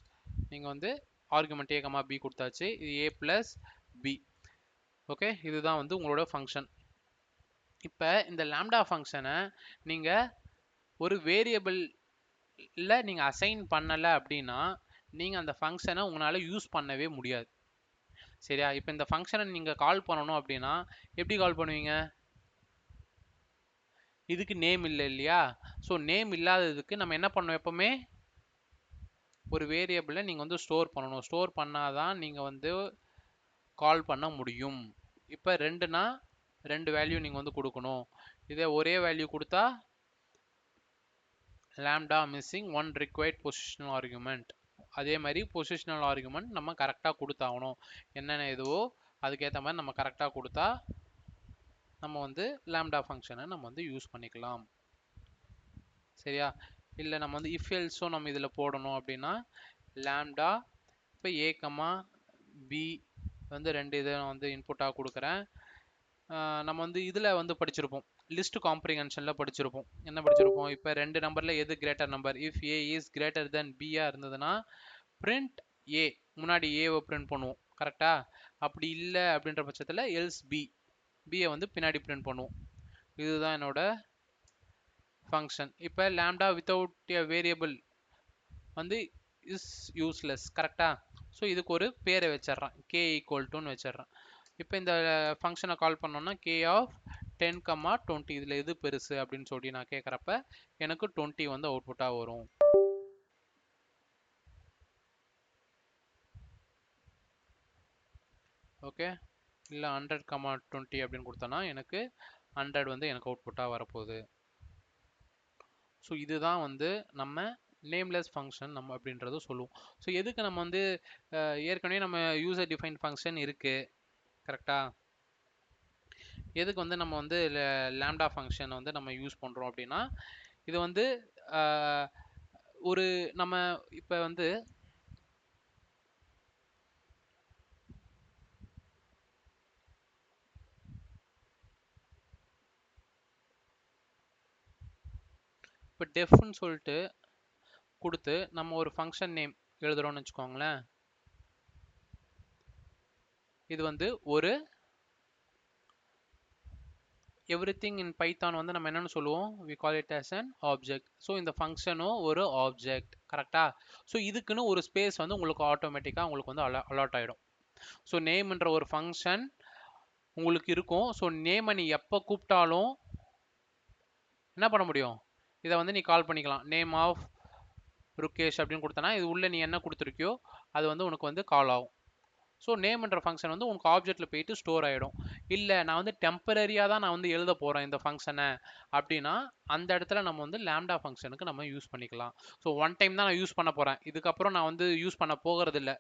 நீங்கள் வந்து ஆர்குமெண்ட் a, b கொடுத்தாச்சு. இது a + b. ஓகே, இதுதான் வந்து உங்களோட ஃபங்க்ஷன். இப்போ இந்த லாம்டா ஃபங்க்ஷனை நீங்கள் ஒரு வேரியபிளில் நீங்கள் அசைன் பண்ணலை அப்படின்னா நீங்கள் அந்த ஃபங்க்ஷனை உங்களால் யூஸ் பண்ணவே முடியாது. சரியா? இப்போ இந்த ஃபங்க்ஷனை நீங்கள் கால் பண்ணணும் அப்படின்னா எப்படி கால் பண்ணுவீங்க? இதுக்கு நேம் இல்லை இல்லையா? ஸோ நேம் இல்லாததுக்கு நம்ம என்ன பண்ணணும், எப்போவுமே ஒரு வேரியபிளை நீங்கள் வந்து ஸ்டோர் பண்ணணும். ஸ்டோர் பண்ணாதான் நீங்கள் வந்து கால் பண்ண முடியும். இப்போ 2னா 2 வேல்யூ நீங்கள் வந்து கொடுக்கணும். இதே ஒரே வேல்யூ கொடுத்தா lambda missing 1 required positional argument. அதே மாதிரி பொசிஷனல் ஆர்குமெண்ட் நம்ம கரெக்டாக கொடுத்தாகணும். என்னென்ன எதுவோ அதுக்கேற்ற மாதிரி நம்ம கரெக்டாக கொடுத்தா நம்ம வந்து லாம்டா ஃபங்க்ஷனை நம்ம வந்து யூஸ் பண்ணிக்கலாம். சரியா? இல்லை நம்ம வந்து இஃப் எல்ஸும் நம்ம இதில் போடணும் அப்படின்னா லாம்டா இப்போ a, b வந்து 2 இதை வந்து இன்புட்டாக கொடுக்குறேன். நம்ம வந்து இதில் வந்து படிச்சிருப்போம், லிஸ்ட் காம்ப்ரிஹென்ஷனில் படிச்சிருப்போம். என்ன படிச்சிருப்போம், இப்போ 2 நம்பரில் எது greater number, if a is greater then b-ஆ இருந்ததுன்னா பிரிண்ட் a, முன்னாடி ஏவை பிரிண்ட் பண்ணுவோம். கரெக்டாக? அப்படி இல்லை அப்படின்ற பட்சத்தில் எல்ஸ் b-யை வந்து பின்னாடி பிரிண்ட் பண்ணுவோம். இதுதான் என்னோட ஃபங்க்ஷன். இப்போ லாம்டா வித்தவுட் எ வேரியபிள் வந்து இஸ் யூஸ்லெஸ். கரெக்டாக? ஸோ இதுக்கு ஒரு பேரை வச்சிட்றேன், k ஈக்குவல் டுன்னு வச்சிட்றேன். இப்போ இந்த ஃபங்க்ஷனை கால் பண்ணோன்னா k ஆஃப் 10, 20 இதில் எது பெருசு அப்படின்னு சொல்லி நான் கேட்குறப்ப எனக்கு 20 வந்து அவுட்புட்டாக வரும். ஓகே, இல்லை 100, 20 அப்படின்னு கொடுத்தோன்னா எனக்கு 100 வந்து எனக்கு அவுட்புட்டாக வரப்போகுது. ஸோ இதுதான் வந்து நம்ம நேம்லெஸ் ஃபங்க்ஷன் நம்ம அப்படின்றத சொல்லுவோம். ஸோ எதுக்கு நம்ம வந்து ஏற்கனவே நம்ம யூசர் டிஃபைன் ஃபங்க்ஷன் இருக்குது. கரெக்டாக? எதுக்கு வந்து நம்ம வந்து லாம்டா ஃபங்க்ஷன் வந்து நம்ம யூஸ் பண்ணுறோம் அப்படின்னா, இது வந்து ஒரு நம்ம இப்போ வந்து இப்போ டெஃப்னு சொல்லிட்டு கொடுத்து நம்ம ஒரு ஃபங்க்ஷன் நேம் எழுதுறோம்னு வச்சுக்கோங்களேன். இது வந்து ஒரு everything in பைத்தான் வந்து நம்ம என்னன்னு சொல்லுவோம், we call it as an object. So இந்த ஃபங்க்ஷனும் ஒரு ஆப்ஜெக்ட், கரெக்டா? ஸோ இதுக்குன்னு ஒரு ஸ்பேஸ் வந்து உங்களுக்கு ஆட்டோமேட்டிக்காக உங்களுக்கு வந்து அலாட் ஆகிடும். ஸோ நேம்ன்ற ஒரு ஃபங்க்ஷன் உங்களுக்கு இருக்கும். ஸோ நேமை நீ எப்போ கூப்பிட்டாலும் என்ன பண்ண முடியும், இதை வந்து நீ கால் பண்ணிக்கலாம். நேம் ஆஃப் ருகேஷ் அப்படின்னு கொடுத்தனா இது உள்ள நீ என்ன கொடுத்துருக்கியோ அது வந்து உனக்கு வந்து கால் ஆகும். ஸோ நேம்ன்ற ஃபங்க்ஷன் வந்து உனக்கு ஆப்ஜெக்டில் போயிட்டு ஸ்டோர் ஆகிடும். இல்லை நான் வந்து டெம்பரரியாக தான் நான் வந்து எழுத போகிறேன் இந்த ஃபங்க்ஷனை அப்படின்னா அந்த இடத்துல நம்ம வந்து லேம்டா ஃபங்க்ஷனுக்கு நம்ம யூஸ் பண்ணிக்கலாம். ஸோ ஒன் டைம் தான் நான் யூஸ் பண்ண போகிறேன், இதுக்கப்புறம் நான் வந்து யூஸ் பண்ண போகிறது இல்லை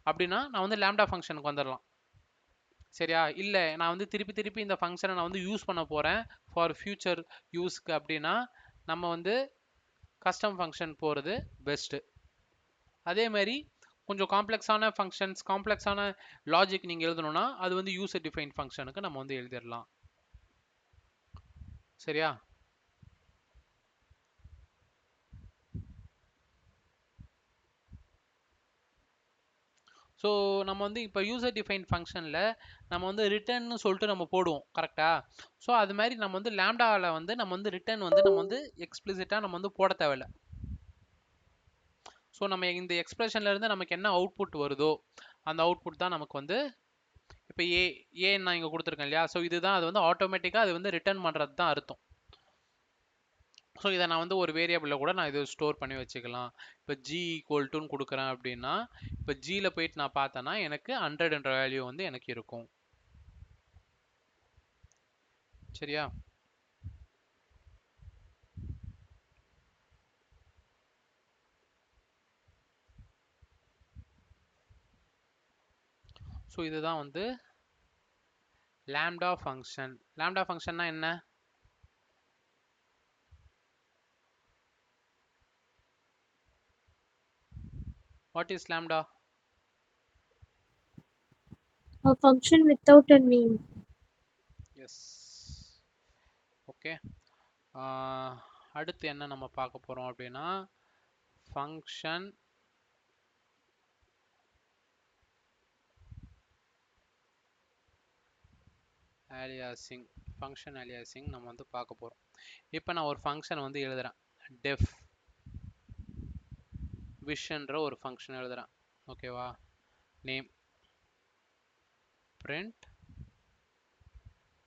அப்படின்னா நான் வந்து லேம்டா ஃபங்க்ஷனுக்கு வந்துடலாம். சரியா? இல்லை நான் வந்து திருப்பி திருப்பி இந்த ஃபங்க்ஷனை நான் வந்து யூஸ் பண்ண போகிறேன் ஃபார் ஃபியூச்சர் யூஸ்க்கு அப்படின்னா நம்ம வந்து கஸ்டம் ஃபங்க்ஷன் போகிறது பெஸ்ட்டு. அதே மாதிரி கொஞ்சம் காம்ப்ளெக்ஸான ஃபங்க்ஷன்ஸ், காம்ப்ளெக்ஸான லாஜிக் நீங்கள் எழுதணும்னா அது வந்து யூசர் டிஃபைன் ஃபங்க்ஷனுக்கு நம்ம வந்து எழுதிடலாம். சரியா? ஸோ நம்ம வந்து இப்போ யூசர் டிஃபைன் ஃபங்க்ஷனில் நம்ம வந்து ரிட்டர்ன்னு சொல்லிட்டு நம்ம போடுவோம், கரெக்டாக? ஸோ அது மாதிரி நம்ம வந்து லேம்டாவில் வந்து நம்ம வந்து ரிட்டர்ன் வந்து நம்ம வந்து எக்ஸ்பிளிசிட்டாக நம்ம வந்து போட தேவையில்லை. ஸோ நம்ம இந்த எக்ஸ்பிரஷன்லேருந்து நமக்கு என்ன அவுட்புட் வருதோ அந்த அவுட்புட் தான் நமக்கு வந்து இப்போ ஏ நான் இங்கே கொடுத்துருக்கேன் இல்லையா? ஸோ இதுதான் அது வந்து ஆட்டோமேட்டிக்காக அது வந்து ரிட்டர்ன் பண்ணுறது தான் அர்த்தம். ஸோ இதை நான் வந்து ஒரு வேரியபிளில் கூட நான் இது ஸ்டோர் பண்ணி வச்சுக்கலாம். இப்போ ஜி ஈக்குவல்ட்டுன்னு கொடுக்குறேன் அப்படின்னா இப்போ ஜியில் போயிட்டு நான் பார்த்தேன்னா எனக்கு 100என்ற வேல்யூ வந்து எனக்கு இருக்கும். சரியா? ஸோ இதுதான் வந்து லேம்டா ஃபங்க்ஷன். லேம்டா ஃபங்க்ஷன்னா என்ன? What is lambda? A function without a name. Yes. Okay. அடுத்து என்ன நம்ம பார்க்க போகிறோம் அப்படின்னா ஃபங்க்ஷன் அலியாசிங். ஃபங்க்ஷன் அலியாசிங் நம்ம வந்து பார்க்க போகிறோம். இப்போ நான் ஒரு ஃபங்க்ஷன் வந்து எழுதுறேன், டெஃப் விஷன்ற ஒரு ஃபங்க்ஷன் எழுதுறேன். ஓகேவா? Name print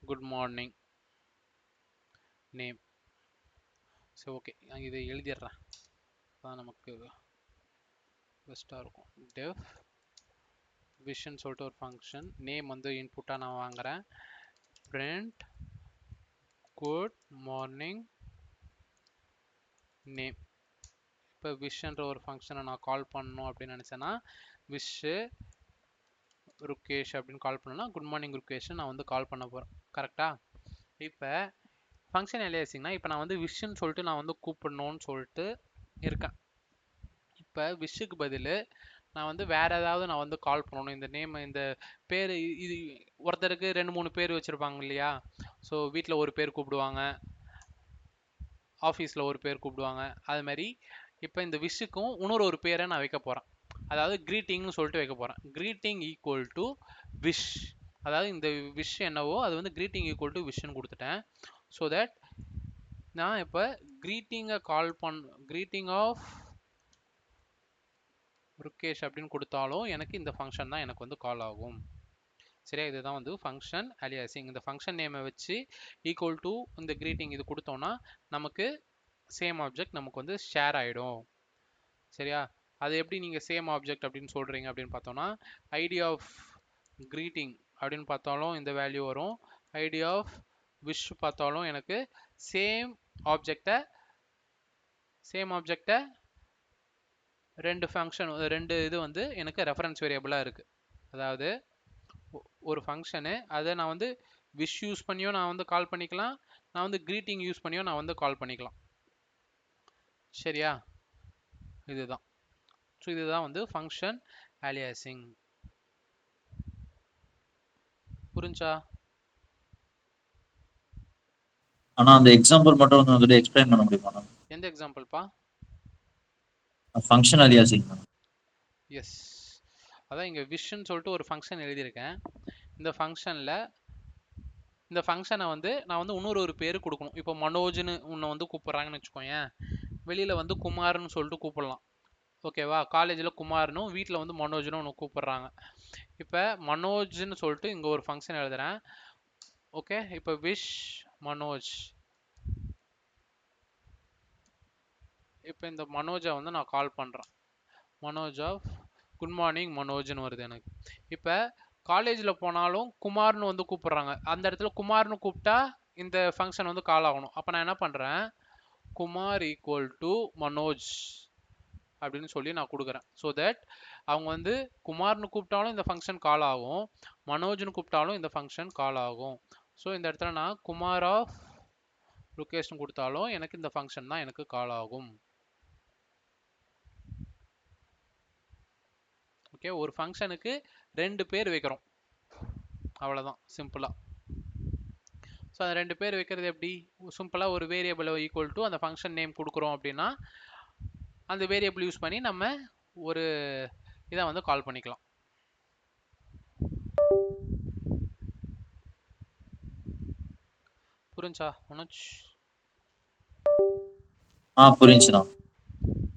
good morning name. So okay, இதை எழுதிடுறேன், அதான் நமக்கு பெஸ்ட்டாக இருக்கும். டெஃப் விஷன் சொல்லிட்டு ஒரு ஃபங்க்ஷன், நேம் வந்து இன்புட்டாக நான் வாங்குறேன், பிரிண்ட் குட் மார்னிங் நேம். இப்போ விஷன்ற ஒரு ஃபங்க்ஷனை நான் கால் பண்ணணும் அப்படின்னு நினச்சேன்னா விஷ் ருகேஷ் அப்படின்னு கால் பண்ணேன்னா குட் மார்னிங் ருகேஷ் நான் வந்து கால் பண்ண போகிறேன், கரெக்டாக? இப்போ ஃபங்க்ஷன் அலியாசிங்னா இப்போ நான் வந்து விஷன்னு சொல்லிட்டு நான் வந்து கூப்பிடணும்னு சொல்லிட்டு இருக்கேன். இப்போ விஷுக்கு பதில் நான் வந்து வேற ஏதாவது நான் வந்து கால் பண்ணணும். இந்த நேம், இந்த பேர், இது ஒருத்தருக்கு 2-3 பேர் வச்சுருப்பாங்க இல்லையா? ஸோ வீட்டில் ஒரு பேர் கூப்பிடுவாங்க, ஆஃபீஸில் ஒரு பேர் கூப்பிடுவாங்க. அது மாதிரி இப்போ இந்த விஷுக்கும் இன்னொரு பேரை நான் வைக்க போகிறேன், அதாவது க்ரீட்டிங்னு சொல்லிட்டு வைக்க போகிறேன். க்ரீட்டிங் ஈக்குவல் டு விஷ், அதாவது இந்த விஷ் என்னவோ அது வந்து க்ரீட்டிங் ஈக்குவல் டு விஷன்னு கொடுத்துட்டேன். ஸோ தட் நான் இப்போ க்ரீட்டிங்கை கால் க்ரீட்டிங் ஆஃப் ருகேஷ் அப்படின்னு கொடுத்தாலும் எனக்கு இந்த ஃபங்க்ஷன் தான் எனக்கு வந்து கால் ஆகும். சரியா? இதுதான் வந்து ஃபங்க்ஷன் அலியாசிங். இந்த ஃபங்க்ஷன் நேமை வச்சு ஈக்குவல் டு இந்த க்ரீட்டிங் இது கொடுத்தோன்னா நமக்கு சேம் ஆப்ஜெக்ட் நமக்கு வந்து ஷேர் ஆகிடும். சரியா? அது எப்படி நீங்கள் சேம் ஆப்ஜெக்ட் அப்படின்னு சொல்கிறீங்க அப்படின்னு பார்த்தோன்னா ஐடி ஆஃப் க்ரீட்டிங் அப்படின்னு பார்த்தாலும் இந்த வேல்யூ வரும், ஐடி ஆஃப் விஷ் பார்த்தாலும் எனக்கு சேம் ஆப்ஜெக்டை ரெண்டு இது வந்து எனக்கு ரெஃபரன்ஸ் வேரியபிளாக இருக்குது. அதாவது ஒரு ஃபங்க்ஷனு அதை நான் வந்து விஷ் யூஸ் பண்ணியோ நான் வந்து கால் பண்ணிக்கலாம், நான் வந்து க்ரீட்டிங் யூஸ் பண்ணியோ நான் வந்து கால் பண்ணிக்கலாம். சரியா? இதுதான். ஸோ இதுதான் வந்து ஃபங்க்ஷன் அலியாசிங். புரிஞ்சா? ஆனா அந்த எக்ஸாம்பிள் மட்டும் வந்துட்டு எக்ஸ்பிளைன் பண்ண முடியுமா? எந்த எக்ஸாம்பிள்ப்பா? Function aliasing. எஸ், அதான் இங்கே விஷன்னு சொல்லிட்டு ஒரு ஃபங்க்ஷன் எழுதியிருக்கேன். இந்த ஃபங்க்ஷனை வந்து நான் வந்து இன்னொரு பேர் கொடுக்கணும். இப்போ மனோஜ்னு உன்னை வந்து கூப்பிட்றாங்கன்னு வச்சுக்கோயேன். வெளியில் வந்து குமார்னு சொல்லிட்டு கூப்பிடலாம். ஓகேவா? காலேஜில் குமார்னும் வீட்டில் வந்து மனோஜ்னு ஒன்று கூப்பிட்றாங்க. இப்போ மனோஜ்னு சொல்லிட்டு இங்கே ஒரு ஃபங்க்ஷன் எழுதுறேன். ஓகே, இப்போ விஷ் மனோஜ். இப்போ இந்த மனோஜை வந்து நான் கால் பண்ணுறேன். மனோஜ் ஆஃப் குட் மார்னிங் மனோஜ்னு வருது எனக்கு. இப்போ காலேஜில் போனாலும் குமார்னு வந்து கூப்பிட்றாங்க. அந்த இடத்துல குமார்னு கூப்பிட்டா இந்த ஃபங்க்ஷன் வந்து கால் ஆகணும். அப்போ நான் என்ன பண்ணுறேன், குமார் ஈக்குவல் டு மனோஜ் அப்படின்னு சொல்லி நான் கொடுக்குறேன். ஸோ தட் அவங்க வந்து குமார்னு கூப்பிட்டாலும் இந்த ஃபங்க்ஷன் கால் ஆகும், மனோஜ்னு கூப்பிட்டாலும் இந்த ஃபங்க்ஷன் கால் ஆகும். ஸோ இந்த இடத்துல நான் குமார் ஆஃப் லொகேஷன் கொடுத்தாலும் எனக்கு இந்த ஃபங்க்ஷன் தான் எனக்கு கால் ஆகும். ஓகே, ஒரு ஃபங்க்ஷனுக்கு 2 பேர் வைக்கிறோம், அவ்வளோதான் சிம்பிளாக. ஸோ அந்த 2 பேர் வைக்கிறது எப்படி? சிம்பிளாக ஒரு வேரியபிள் ஈக்குவல் டு அந்த ஃபங்க்ஷன் நேம் கொடுக்குறோம் அப்படின்னா அந்த வேரியபிள் யூஸ் பண்ணி நம்ம ஒரு இதை வந்து கால் பண்ணிக்கலாம். புரிஞ்சா மனோஜ்? புரிஞ்சுண்ணா.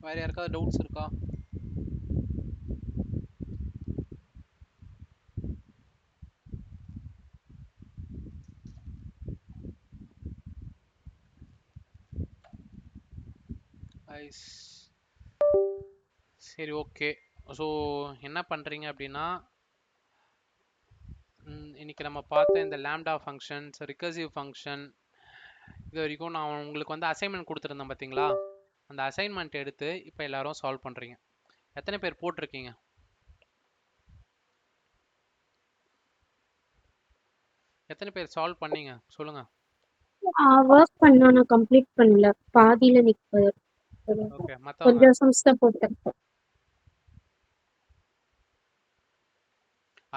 வேற யாருக்காவது டவுட்ஸ் இருக்கா? சரி, ஓகே. ஸோ என்ன பண்ணுறீங்க அப்படின்னா, இன்னைக்கு நம்ம பார்த்த இந்த லாம்டா ஃபங்க்ஷன்ஸ், ரிகர்சிவ் ஃபங்க்ஷன், இது வரைக்கும் நான் உங்களுக்கு வந்து அசைன்மெண்ட் கொடுத்துருந்தேன் பார்த்தீங்களா? அந்த அசைன்மெண்ட் எடுத்து இப்போ எல்லாரும் சால்வ் பண்ணுறீங்க. எத்தனை பேர் போட்டிருக்கீங்க? எத்தனை பேர் சால்வ் பண்ணீங்க சொல்லுங்க. ஒர்க் பண்ணா நான் கம்ப்ளீட் பண்ணல, பாதியில நிற்பது. ஓகே, மற்றவங்க? கொஞ்சம் சம்ஸ் தான் போட்டேன்.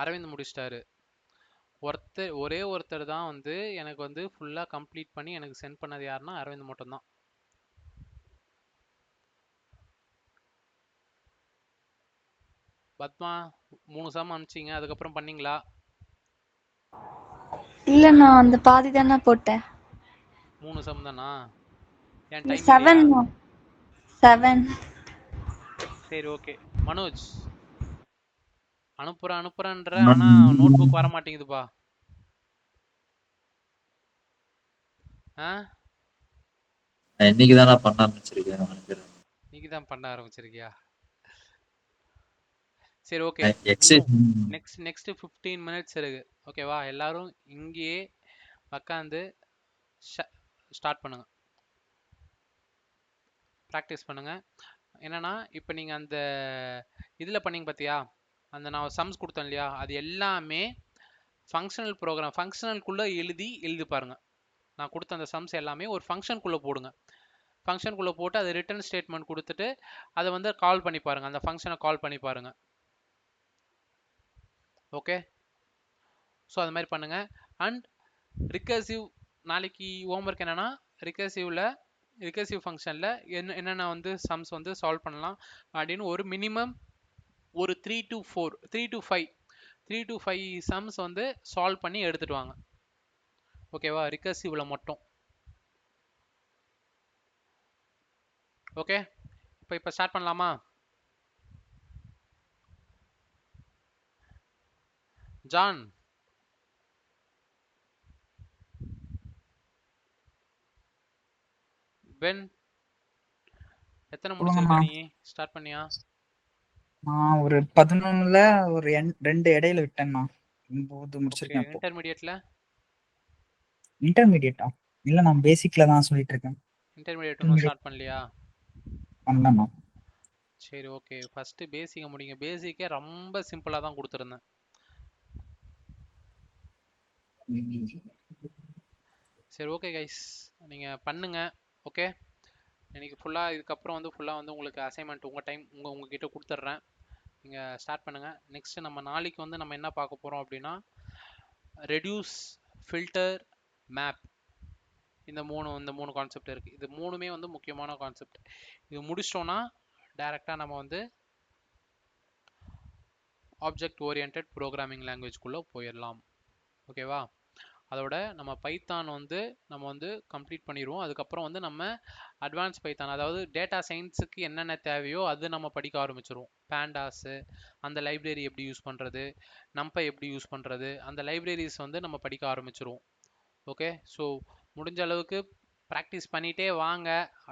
அரவிந்த் முடிச்சிட்டாரு. ஒரே ஒருத்தர் தான் வந்து எனக்கு வந்து ஃபுல்லாக கம்ப்ளீட் பண்ணி எனக்கு சென்ட் பண்ணது யாருன்னா அரவிந்த் மட்டும்தான். பத்மா 3 சம் அனுப்பிச்சிங்க, அதுக்கப்புறம் பண்ணீங்களா? இல்ல நான் அந்த பாதி தானே போட்டேன். 3 சம் தானா? ஏன் டைம் 7 இல்லையா? 7. சரி, ஓகே. மனோஜ் அனுப்புறேன்ற, ஆனா நோட் புக் வர மாட்டேங்குதுப்பா. இன்னைக்கு தானே பண்ண ஆரம்பிச்சிருக்கேன். இன்னைக்கு தான் பண்ண ஆரம்பிச்சிருக்கியா? சரி, ஓகே. நெக்ஸ்ட் 15 மினிட்ஸ் இருக்கு. ஓகேவா? எல்லாரும் இங்கேயே உட்காந்து ஸ்டார்ட் பண்ணுங்க, ப்ராக்டிஸ் பண்ணுங்க. என்னன்னா இப்போ நீங்கள் அந்த இதில் பண்ணீங்க பார்த்தியா, அந்த நான் சம்ஸ் கொடுத்தேன் இல்லையா, அது எல்லாமே ஃபங்க்ஷனல் ப்ரோக்ராம் ஃபங்க்ஷனல்குள்ளே எழுதி பாருங்க. நான் கொடுத்த அந்த சம்ஸ் எல்லாமே ஒரு ஃபங்க்ஷனுக்குள்ளே போடுங்க. ஃபங்க்ஷனுக்குள்ளே போட்டு அதை ரிட்டர்ன் ஸ்டேட்மெண்ட் கொடுத்துட்டு அதை வந்து கால் பண்ணி பாருங்க, அந்த ஃபங்க்ஷனை கால் பண்ணி பாருங்க. ஓகே, ஸோ அது மாதிரி பண்ணுங்க. அண்ட் ரிகர்சிவ் நாளைக்கு ஹோம்ஒர்க் என்னன்னா, ரிகர்சிவ் ஃபங்க்ஷனில் என்னென்ன வந்து சம்ஸ் வந்து சால்வ் பண்ணலாம் அப்படின்னு ஒரு மினிமம் ஒரு 3 to 5 சம்ஸ் வந்து சால்வ் பண்ணி எடுத்துட்டு வாங்க. ஓகேவா? ரிகர்சிவ்ல மட்டும். ஓகே, இப்போ ஸ்டார்ட் பண்ணலாமா? ஜான், பென், எத்தனை முடிச்சிருக்க நீ? ஸ்டார்ட் பண்ணியா? நான் ஒரு 11ல ஒரு 2 இடையில விட்டேன்னா 9 முடிச்சிருக்கேன். இன்டர்மீடியட்ல? இன்டர்மீடியட்டா? இல்ல, நான் பேசிக்ல தான் சொல்லிட்டு இருக்கேன். இன்டர்மீடியட் இன்னும் ஸ்டார்ட் பண்ணலையா? பண்ணேண்ணா. சரி, ஓகே. ஃபர்ஸ்ட் பேசிக்கை முடிங்க. பேசிக்கே ரொம்ப சிம்பிளாக தான் கொடுத்துருந்தேன். சரி, ஓகே கைஸ், நீங்கள் பண்ணுங்க. ஓகே, இன்னைக்கு ஃபுல்லாக இதுக்கப்புறம் வந்து ஃபுல்லாக வந்து உங்களுக்கு அசைன்மெண்ட் உங்கள் டைம் உங்ககிட்ட கொடுத்துட்றேன். நீங்கள் ஸ்டார்ட் பண்ணுங்கள். நெக்ஸ்ட்டு நம்ம நாளைக்கு வந்து நம்ம என்ன பார்க்க போகிறோம் அப்படின்னா, ரெடியூஸ், ஃபில்டர், மேப். இந்த மூணு கான்செப்ட் இருக்குது. இது மூணுமே வந்து முக்கியமான கான்செப்ட். இது முடிச்சிட்டோன்னா டைரெக்டாக நம்ம வந்து ஆப்ஜெக்ட் ஓரியன்ட் ப்ரோக்ராமிங் லாங்குவேஜ்குள்ளே போயிடலாம். ஓகேவா? அதோட நம்ம பைத்தான் வந்து நம்ம வந்து கம்ப்ளீட் பண்ணிடுவோம். அதுக்கப்புறம் வந்து நம்ம அட்வான்ஸ் பைத்தான், அதாவது டேட்டா சயின்ஸுக்கு என்னென்ன தேவையோ அது நம்ம படிக்க ஆரம்பிச்சிருவோம். பேண்டாஸு, அந்த லைப்ரரி எப்படி யூஸ் பண்ணுறது, நம்பை எப்படி யூஸ் பண்ணுறது, அந்த லைப்ரரிஸ் வந்து நம்ம படிக்க ஆரம்பிச்சிருவோம். ஓகே, ஸோ முடிஞ்ச அளவுக்கு ப்ராக்டிஸ் பண்ணிகிட்டே வாங்க.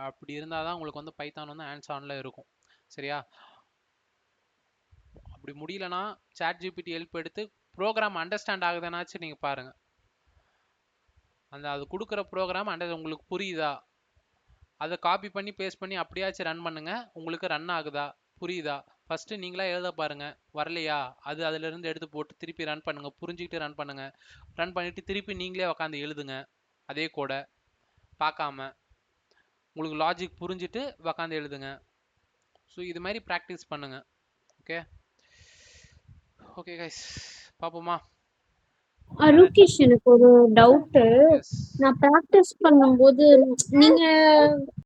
அப்படி இருந்தால் தான் உங்களுக்கு வந்து பைத்தான் வந்து ஹேண்ட்ஸ் ஆனில் இருக்கும். சரியா? அப்படி முடியலன்னா ChatGPT ஹெல்ப் எடுத்து ப்ரோக்ராம் அண்டர்ஸ்டாண்ட் ஆகுதுன்னாச்சும் நீங்கள் பாருங்கள். அது கொடுக்குற ப்ரோக்ராம் உங்களுக்கு புரியுதா, அதை காப்பி பண்ணி பேஸ்ட் பண்ணி அப்படியாச்சும் ரன் பண்ணுங்க. உங்களுக்கு ரன் ஆகுதா, புரியுதா, ஃபஸ்ட்டு நீங்களா எழுத பாருங்க. வரலையா, அதிலிருந்து எடுத்து போட்டு திருப்பி ரன் பண்ணுங்க. புரிஞ்சுக்கிட்டு ரன் பண்ணுங்க. ரன் பண்ணிட்டு திருப்பி நீங்களே உட்காந்து எழுதுங்க. அதே கூட பார்க்காம உங்களுக்கு லாஜிக் புரிஞ்சுட்டு உட்காந்து எழுதுங்க. ஸோ இது மாதிரி ப்ராக்டிஸ் பண்ணுங்க. ஓகே ஓகே கைஸ், பார்ப்போமா? ருகேஷ், எனக்கு ஒரு டவுட்டு. எஸ். நான் ப்ராக்டிஸ் பண்ணும்போது நீங்க